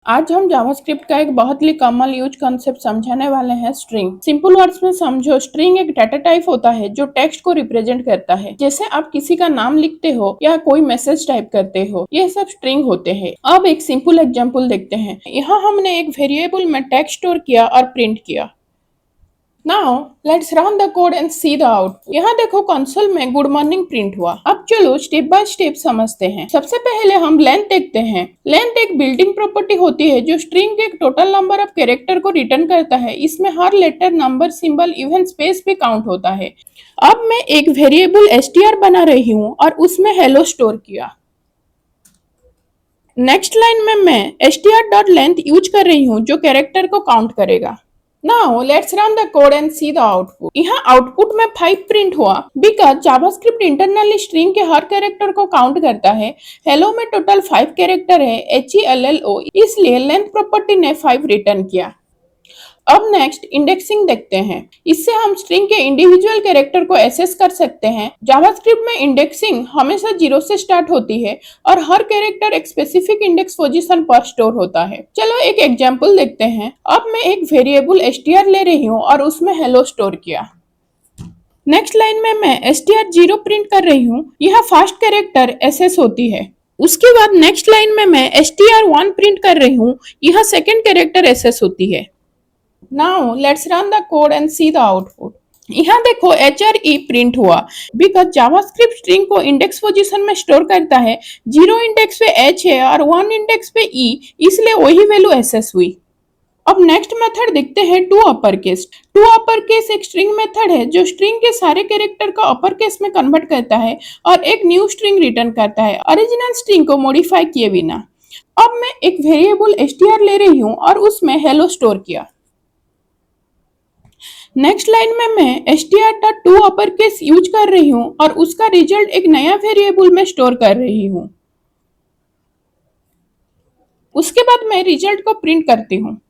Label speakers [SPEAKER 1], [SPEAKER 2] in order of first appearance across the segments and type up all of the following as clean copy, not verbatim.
[SPEAKER 1] आज हम जावास्क्रिप्ट का एक बहुत ही कॉमन यूज कॉन्सेप्ट समझाने वाले हैं, स्ट्रिंग। सिंपल वर्ड्स में समझो, स्ट्रिंग एक डाटा टाइप होता है जो टेक्स्ट को रिप्रेजेंट करता है। जैसे आप किसी का नाम लिखते हो या कोई मैसेज टाइप करते हो, ये सब स्ट्रिंग होते हैं। अब एक सिंपल एग्जांपल देखते हैं। यहाँ हमने एक वेरिएबल में टेक्स्ट स्टोर किया और प्रिंट किया। Now let's run the code and see the output। यहाँ देखो कंसोल में गुड मॉर्निंग प्रिंट हुआ। अब चलो स्टेप बाय स्टेप समझते हैं। सबसे पहले हम लेंथ देखते हैं। लेंथ एक बिल्डिंग प्रॉपर्टी होती है जो स्ट्रिंग के टोटल नंबर ऑफ कैरेक्टर को रिटर्न करता है। इसमें हर letter, number, symbol, even space भी काउंट होता है। अब मैं एक वेरिएबल str बना रही हूँ और उसमें हेलो स्टोर किया। नेक्स्ट लाइन में मैं str.length यूज कर रही हूँ जो कैरेक्टर को काउंट करेगा। Now let's run the code and see the output। यहाँ आउटपुट में 5 प्रिंट हुआ बिकॉज जावास्क्रिप्ट इंटरनली स्ट्रिंग के हर कैरेक्टर को काउंट करता है। हेलो में टोटल 5 कैरेक्टर है, HELLO, इसलिए लेंथ प्रॉपर्टी ने 5 रिटर्न किया। अब नेक्स्ट इंडेक्सिंग देखते हैं। इससे हम स्ट्रिंग के इंडिविजुअल कैरेक्टर को एसेस कर सकते हैं। जावास्क्रिप्ट में इंडेक्सिंग हमेशा 0 से स्टार्ट होती है और हर कैरेक्टर एक स्पेसिफिक इंडेक्स पोजीशन पर स्टोर होता है। चलो एक एग्जांपल देखते हैं। अब मैं एक वेरिएबल str ले रही हूँ और उसमें हेलो स्टोर किया। नेक्स्ट लाइन में मैं str0 प्रिंट कर रही हूँ। यह फर्स्ट कैरेक्टर एसेस होती है। उसके बाद नेक्स्ट लाइन में मैं str1 प्रिंट कर रही हूँ। यह सेकेंड कैरेक्टर एसेस होती है। Now let's run the code and see the output। यहाँ देखो HRE प्रिंट हुआ बिकॉज जावास्क्रिप्ट स्ट्रिंग को इंडेक्स पोजीशन में स्टोर करता है। 0 इंडेक्स पे H है और 1 इंडेक्स पे E, इसलिए वही वैल्यू एसेस हुई। अब नेक्स्ट मेथड देखते हैं to upper case. To upper case एक स्ट्रिंग मेथड है जो स्ट्रिंग के सारे कैरेक्टर को अपर केस में कन्वर्ट करता है और एक न्यू स्ट्रिंग रिटर्न करता है, ओरिजिनल स्ट्रिंग को मॉडिफाई किए बिना। अब मैं एक वेरिएबल str ले रही हूँ और उसमें हेलो स्टोर किया। नेक्स्ट लाइन में मैं str.to अपर केस यूज कर रही हूँ और उसका रिजल्ट एक नया वेरिएबल में स्टोर कर रही हूँ। उसके बाद मैं रिजल्ट को प्रिंट करती हूँ।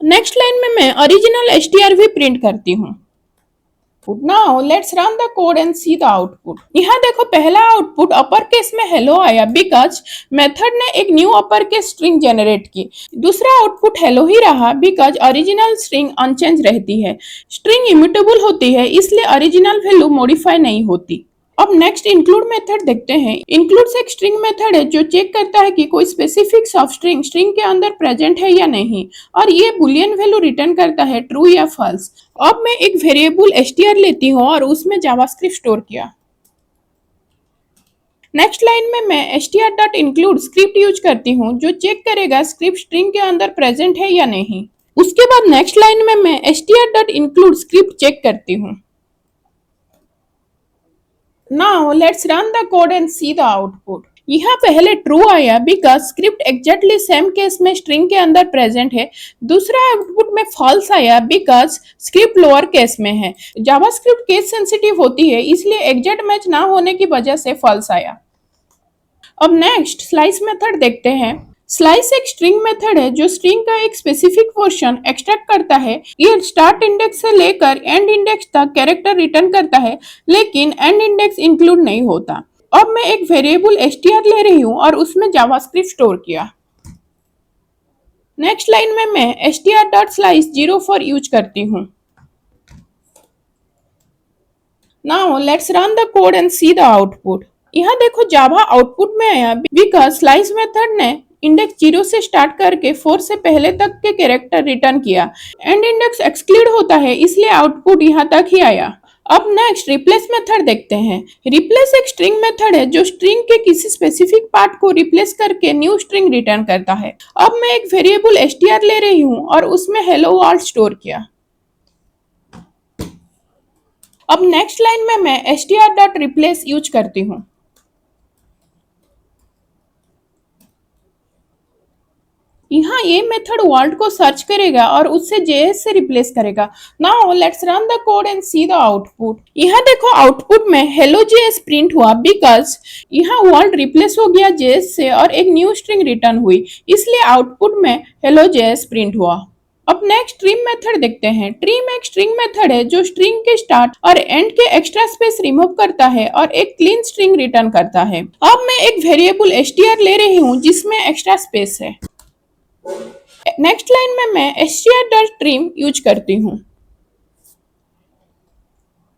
[SPEAKER 1] नेक्स्ट लाइन में मैं ओरिजिनल str भी प्रिंट करती हूँ। Now let's run the code and see the output। यहाँ देखो पहला आउटपुट अपर केस में हेलो आया बिकॉज मेथड ने एक new upper case string generate की। दूसरा आउटपुट हेलो ही रहा बिकॉज ओरिजिनल स्ट्रिंग अनचेंज रहती है। स्ट्रिंग इम्यूटेबल होती है, इसलिए ओरिजिनल वैल्यू मॉडिफाई नहीं होती। अब नेक्स्ट इंक्लूड मेथड देखते हैं। इंक्लूड एक स्ट्रिंग मेथड है जो चेक करता है कि कोई स्पेसिफिक सब स्ट्रिंग स्ट्रिंग के अंदर प्रेजेंट है या नहीं, और ये बुलियन वैल्यू रिटर्न करता है, ट्रू या फॉल्स। अब मैं एक वेरिएबल str लेती हूँ और उसमें जावास्क्रिप्ट स्टोर किया। नेक्स्ट लाइन में मैं str.include स्क्रिप्ट यूज करती हूँ जो चेक करेगा स्क्रिप्ट स्ट्रिंग के अंदर प्रेजेंट है या नहीं। उसके बाद नेक्स्ट लाइन में मैं str.include स्क्रिप्ट चेक करती हूँ। Now let's run the code and see the output। यहाँ पहले ट्रू आया because script exactly same case में स्ट्रिंग के अंदर प्रेजेंट है। दूसरा आउटपुट में फॉल्स आया बिकॉज स्क्रिप्ट लोअर केस में है। जावास्क्रिप्ट केस सेंसिटिव होती है, इसलिए एग्जैक्ट मैच ना होने की वजह से फॉल्स आया। अब नेक्स्ट स्लाइस मेथड देखते हैं। स्लाइस एक स्ट्रिंग मेथड है जो स्ट्रिंग का एक स्पेसिफिक पोर्शन एक्सट्रैक्ट करता है। ये स्टार्ट इंडेक्स से लेकर एंड इंडेक्स तक कैरेक्टर रिटर्न करता है, लेकिन एंड इंडेक्स इंक्लूड नहीं होता। अब मैं एक वेरिएबल str ले रही हूँ और उसमें जावास्क्रिप्ट स्टोर किया। नेक्स्ट लाइन में मैं str.slice 04 यूज करती हूँ। Now let's run the code and see the output। यहाँ देखो जावा आउटपुट में आया बिकॉज स्लाइस मेथड ने इंडेक्स 0 से स्टार्ट करके 4 से पहले तक के कैरेक्टर रिटर्न किया। एंड इंडेक्स एक्सक्लूड होता है, इसलिए आउटपुट यहाँ तक ही आया। अब नेक्स्ट रिप्लेस मेथड देखते हैं। रिप्लेस एक स्ट्रिंग मेथड है जो स्ट्रिंग के किसी स्पेसिफिक पार्ट को रिप्लेस करके न्यू स्ट्रिंग रिटर्न करता है। अब मैं एक वेरिएबल str ले रही हूँ और उसमें हेलो वर्ल्ड स्टोर किया। अब नेक्स्ट लाइन में मैं str.replace यूज करती हूँ। यहाँ ये मेथड वर्ल्ड को सर्च करेगा और उससे JS से रिप्लेस करेगा। Now let's run the code and see the output. यहाँ देखो आउटपुट में हेलो JS प्रिंट हुआ बिकॉज यहाँ वर्ल्ड रिप्लेस हो गया JS से और एक न्यू स्ट्रिंग रिटर्न हुई, इसलिए आउटपुट में हेलो JS प्रिंट हुआ। अब नेक्स्ट ट्रिम मेथड देखते हैं। ट्रिम एक स्ट्रिंग मेथड है जो स्ट्रिंग के स्टार्ट और एंड के एक्स्ट्रा स्पेस रिमूव करता है और एक क्लीन स्ट्रिंग रिटर्न करता है। अब मैं एक वेरिएबल str ले रही हूँ जिसमें एक्स्ट्रा स्पेस है। नेक्स्ट लाइन में मैं str.trim यूज करती हूँ।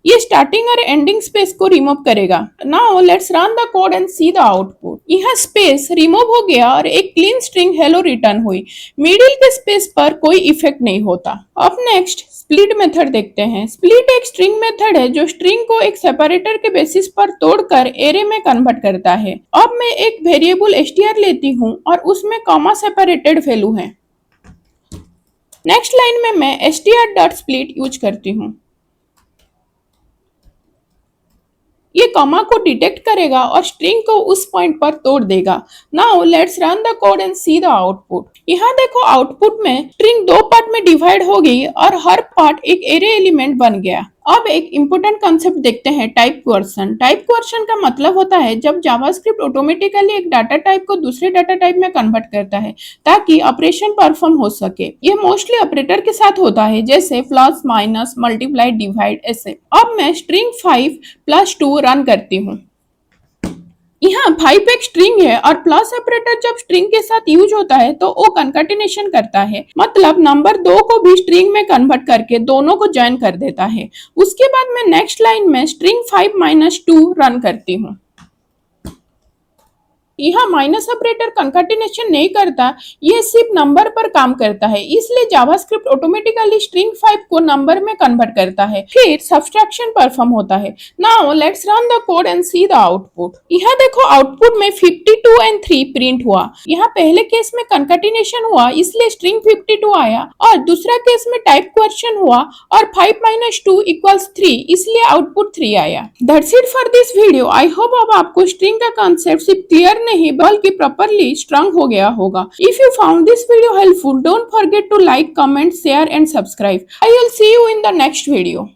[SPEAKER 1] ये स्टार्टिंग और एंडिंग स्पेस को रिमूव करेगा। Now let's run the code and see the output. यहाँ स्पेस रिमूव हो गया और एक क्लीन स्ट्रिंग हेलो रिटर्न हुई। मिडिल के स्पेस पर कोई इफेक्ट नहीं होता। अब नेक्स्ट स्प्लिट मेथड देखते हैं। स्प्लिट एक स्ट्रिंग मेथड है जो स्ट्रिंग को एक सेपरेटर के बेसिस पर तोड़कर एरे में कन्वर्ट करता है। अब मैं एक वेरिएबल str लेती हूँ और उसमें कॉमा सेपरेटेड वैल्यू है। नेक्स्ट लाइन में मैं str.split यूज करती हूँ। ये कॉमा को डिटेक्ट करेगा और स्ट्रिंग को उस पॉइंट पर तोड़ देगा। Now let's run the code and see the output. यहाँ देखो आउटपुट में स्ट्रिंग दो पार्ट में डिवाइड हो गई और हर पार्ट एक एरे एलिमेंट बन गया। अब एक इंपॉर्टेंट कंसेप्ट देखते हैं, टाइप कन्वर्जन। टाइप कन्वर्जन का मतलब होता है जब जावास्क्रिप्ट ऑटोमेटिकली एक डाटा टाइप को दूसरे डाटा टाइप में कन्वर्ट करता है ताकि ऑपरेशन परफॉर्म हो सके। ये मोस्टली ऑपरेटर के साथ होता है जैसे प्लस, माइनस, मल्टीप्लाई, डिवाइड ऐसे। अब मैं स्ट्रिंग 5 + 2 रन करती हूँ। यहाँ 5 एक स्ट्रिंग है और प्लस ऑपरेटर जब स्ट्रिंग के साथ यूज होता है तो वो कंकैटिनेशन करता है, मतलब नंबर 2 को भी स्ट्रिंग में कन्वर्ट करके दोनों को ज्वाइन कर देता है। उसके बाद मैं नेक्स्ट लाइन में स्ट्रिंग 5 - 2 रन करती हूँ। यहाँ माइनस ऑपरेटर कंकैटिनेशन नहीं करता, ये सिर्फ नंबर पर काम करता है, इसलिए जावास्क्रिप्ट ऑटोमेटिकली स्ट्रिंग 5 को नंबर में कन्वर्ट करता है, फिर सब्सट्रैक्शन परफॉर्म होता है। Now let's run the code and see the output. यहाँ देखो आउटपुट में 52 और 3 प्रिंट हुआ। यहाँ पहले केस में कंकैटिनेशन हुआ इसलिए स्ट्रिंग 52 आया और दूसरा केस में टाइप कन्वर्जन हुआ और 5 - 2 = 3 इसलिए आउटपुट 3 आया। That's it for this video. I hope अब आपको स्ट्रिंग का कॉन्सेप्ट सिर्फ क्लियर नहीं बल्कि प्रॉपर्ली स्ट्रॉन्ग हो गया होगा। If you found this video helpful, don't forget to like, comment, share and subscribe. I will see you in the next video.